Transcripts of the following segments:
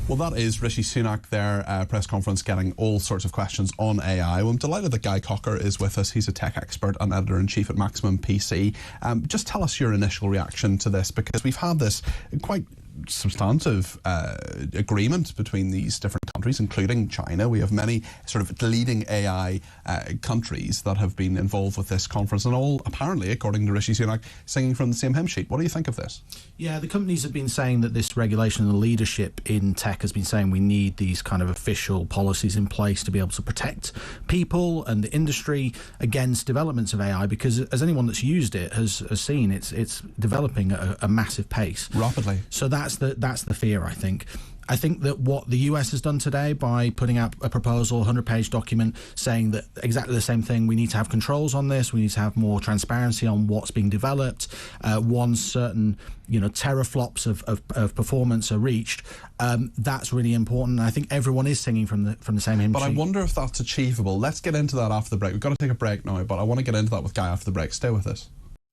Well, that is Rishi Sunak, their press conference, getting all sorts of questions on AI. Well, I'm delighted that Guy Cocker is with us. He's a tech expert and editor-in-chief at Maximum PC. Just tell us your initial reaction to this, because we've had this quite substantive agreement between these different countries, including China. We have many sort of leading AI countries that have been involved with this conference, and all apparently, according to Rishi Sunak, singing from the same hymn sheet. What do you think of this? Yeah, the companies have been saying that this regulation and the leadership in tech has been saying we need these kind of official policies in place to be able to protect people and the industry against developments of AI, because as anyone that's used it has seen, it's developing at a massive pace. Rapidly. So that's the fear, I think. I think that what the US has done today by putting out a proposal, 100-page document, saying that exactly the same thing, we need to have controls on this, we need to have more transparency on what's being developed, once certain teraflops of performance are reached, that's really important. And I think everyone is singing from the same hymn sheet. But I wonder if that's achievable. Let's get into that after the break. We've got to take a break now, but I want to get into that with Guy after the break. Stay with us.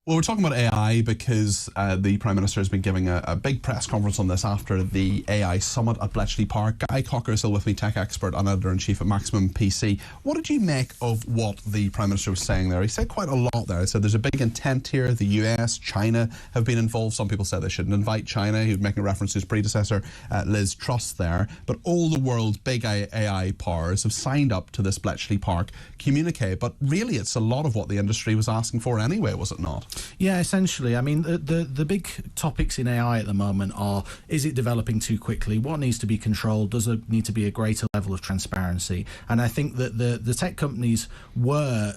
Well, we're talking about AI because the Prime Minister has been giving a big press conference on this after the AI Summit at Bletchley Park. Guy Cocker is still with me, tech expert and editor-in-chief at Maximum PC. What did you make of what the Prime Minister was saying there? He said quite a lot there. He said there's a big intent here. The US, China have been involved. Some people said they shouldn't invite China. He was making a reference to his predecessor, Liz Truss there. But all the world's big AI powers have signed up to this Bletchley Park communique. But really, it's a lot of what the industry was asking for anyway, was it not? Yeah, essentially. I mean, the big topics in AI at the moment are, is it developing too quickly? What needs to be controlled? Does there need to be a greater level of transparency? And I think that the tech companies were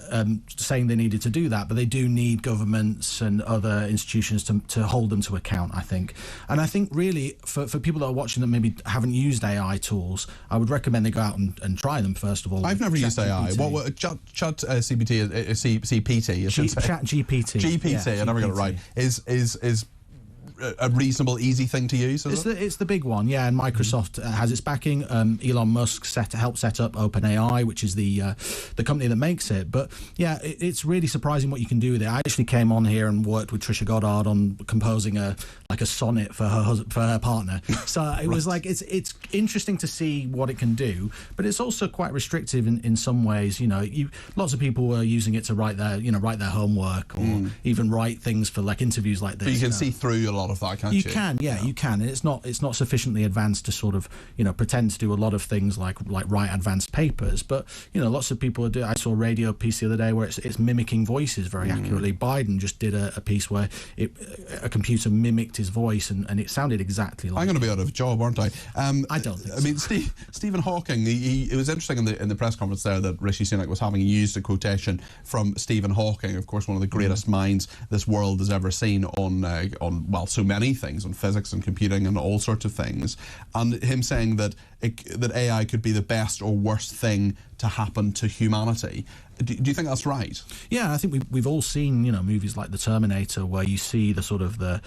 saying they needed to do that, but they do need governments and other institutions to hold them to account, I think. And I think really, for people that are watching that maybe haven't used AI tools, I would recommend they go out and try them, first of all. I've never used AI. What Chat GPT, I should say. Chat GPT. GPT, yeah, I never got it right. Is a reasonable, easy thing to use, it's the big one, yeah, and Microsoft has its backing. Elon Musk helped set up OpenAI, which is the company that makes it. But yeah, it's really surprising what you can do with it. I actually came on here and worked with Trisha Goddard on composing a sonnet for her partner. So it was like, it's interesting to see what it can do, but it's also quite restrictive in some ways. Lots of people were using it to write their homework, or even write things for interviews like this. But you can see through a lot of that, can't you? You can, yeah, you can. And it's not sufficiently advanced to sort of pretend to do a lot of things like write advanced papers. But lots of people do. I saw a radio piece the other day where it's mimicking voices very accurately. Biden just did a piece where a computer mimicked his voice and it sounded exactly like. I'm going to be out of a job, aren't I? I don't think. I mean, Stephen Hawking. It was interesting in the press conference there that Rishi Sunak was having. He used a quotation from Stephen Hawking, of course, one of the greatest minds this world has ever seen on so many things, on physics and computing and all sorts of things, and him saying that that AI could be the best or worst thing to happen to humanity. Do you think that's right? Yeah, I think we've all seen movies like The Terminator, where you see the sort of the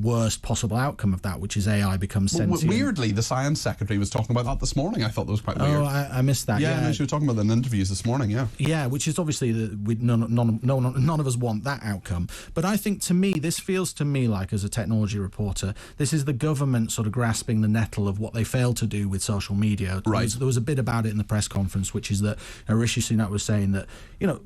worst possible outcome of that, which is AI becomes sentient. Weirdly, the science secretary was talking about that this morning. I thought that was quite weird. Oh, I missed that. Yeah, no, she was talking about that in interviews this morning. Yeah, which is obviously none of us want that outcome. But I think, to me, this feels to me like, as a technology reporter, this is the government sort of grasping the nettle of what they failed to do with social media. Right. There was a bit about it in the press conference, which is that Rishi Sunak was saying that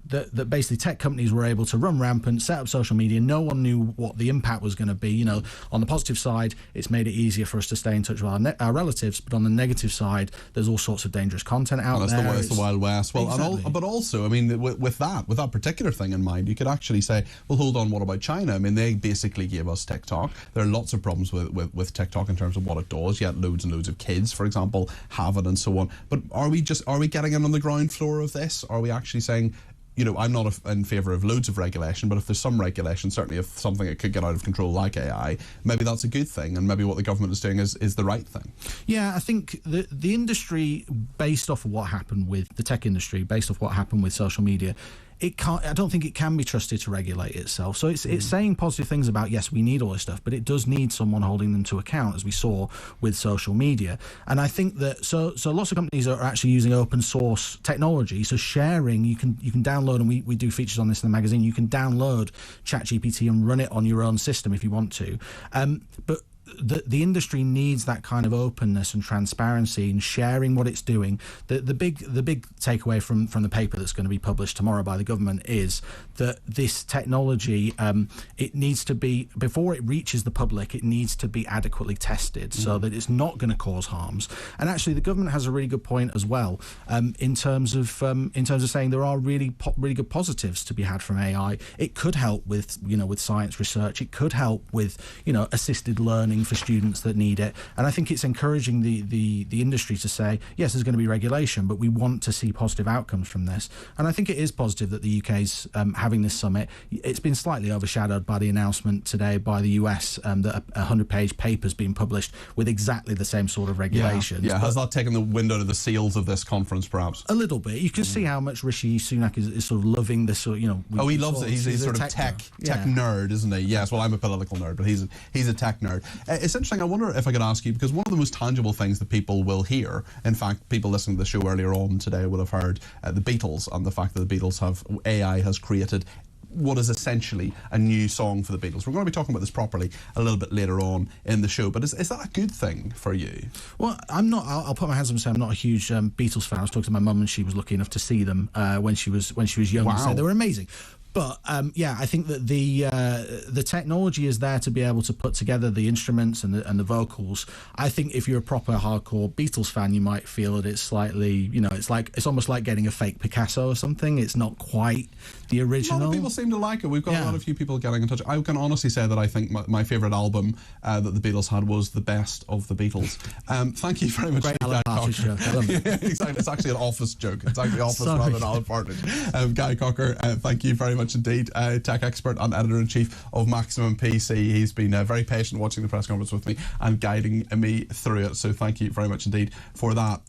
that basically tech companies were able to run rampant, set up social media. No one knew what the impact was going to be. On the positive side, it's made it easier for us to stay in touch with our relatives, but on the negative side, there's all sorts of dangerous content out there. That's the Wild West. Well, exactly. But also, I mean, with that particular thing in mind, you could actually say, well, hold on, what about China? I mean, they basically gave us TikTok. There are lots of problems with TikTok in terms of what it does. Yet loads and loads of kids, for example, have it and so on. But are we getting in on the ground floor of this? Are we actually saying, I'm not in favour of loads of regulation, but if there's some regulation, certainly if something that could get out of control like AI, maybe that's a good thing, and maybe what the government is doing is the right thing. Yeah, I think the industry, based off of what happened with the tech industry, based off what happened with social media, I don't think it can be trusted to regulate itself. So it's saying positive things about, yes, we need all this stuff, but it does need someone holding them to account, as we saw with social media. And I think that so lots of companies are actually using open source technology. So sharing, you can download, and we do features on this in the magazine. You can download ChatGPT and run it on your own system if you want to. But the industry needs that kind of openness and transparency and sharing what it's doing. The big takeaway from the paper that's going to be published tomorrow by the government is that this technology, it needs to be, before it reaches the public, it needs to be adequately tested so that it's not going to cause harms. And actually, the government has a really good point as well, in terms of saying there are really good positives to be had from AI. It could help with science research. It could help with assisted learning for students that need it. And I think it's encouraging the industry to say, yes, there's going to be regulation, but we want to see positive outcomes from this. And I think it is positive that the UK's having this summit. It's been slightly overshadowed by the announcement today by the US that a 100-page paper's been published with exactly the same sort of regulations. Yeah. Has that taken the wind out of the sails of this conference, perhaps? A little bit. You can see how much Rishi Sunak is sort of loving this sort of, he loves it. He's sort of tech nerd, isn't he? Yes, well, I'm a political nerd, but he's a tech nerd. It's interesting. I wonder if I could ask you, because one of the most tangible things that people will hear, in fact, people listening to the show earlier on today would have heard the Beatles and the fact that the Beatles AI has created what is essentially a new song for the Beatles. We're going to be talking about this properly a little bit later on in the show, but is that a good thing for you? Well, I'm not. I'll put my hands up and say I'm not a huge Beatles fan. I was talking to my mum and she was lucky enough to see them when she was young. Wow. So they were amazing. But I think that the technology is there to be able to put together the instruments and the vocals. I think if you're a proper hardcore Beatles fan, you might feel that it's slightly, it's almost like getting a fake Picasso or something. It's not quite the original. A lot of people seem to like it. We've got a lot of few people getting in touch. I can honestly say that I think my favourite album that the Beatles had was The Best of the Beatles. Thank you very much. Great Alan Partridge joke. Yeah, exactly. It's actually an Office joke. It's actually Office rather than Alan Partridge. Guy Cocker, thank you very much indeed. Tech expert and editor-in-chief of Maximum PC. He's been very patient watching the press conference with me and guiding me through it. So thank you very much indeed for that.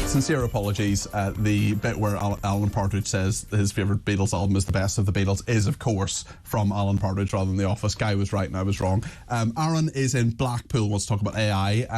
Sincere apologies. The bit where Alan Partridge says his favourite Beatles album is The Best of the Beatles is, of course, from Alan Partridge rather than The Office. Guy was right and I was wrong. Aaron is in Blackpool, wants to talk about AI.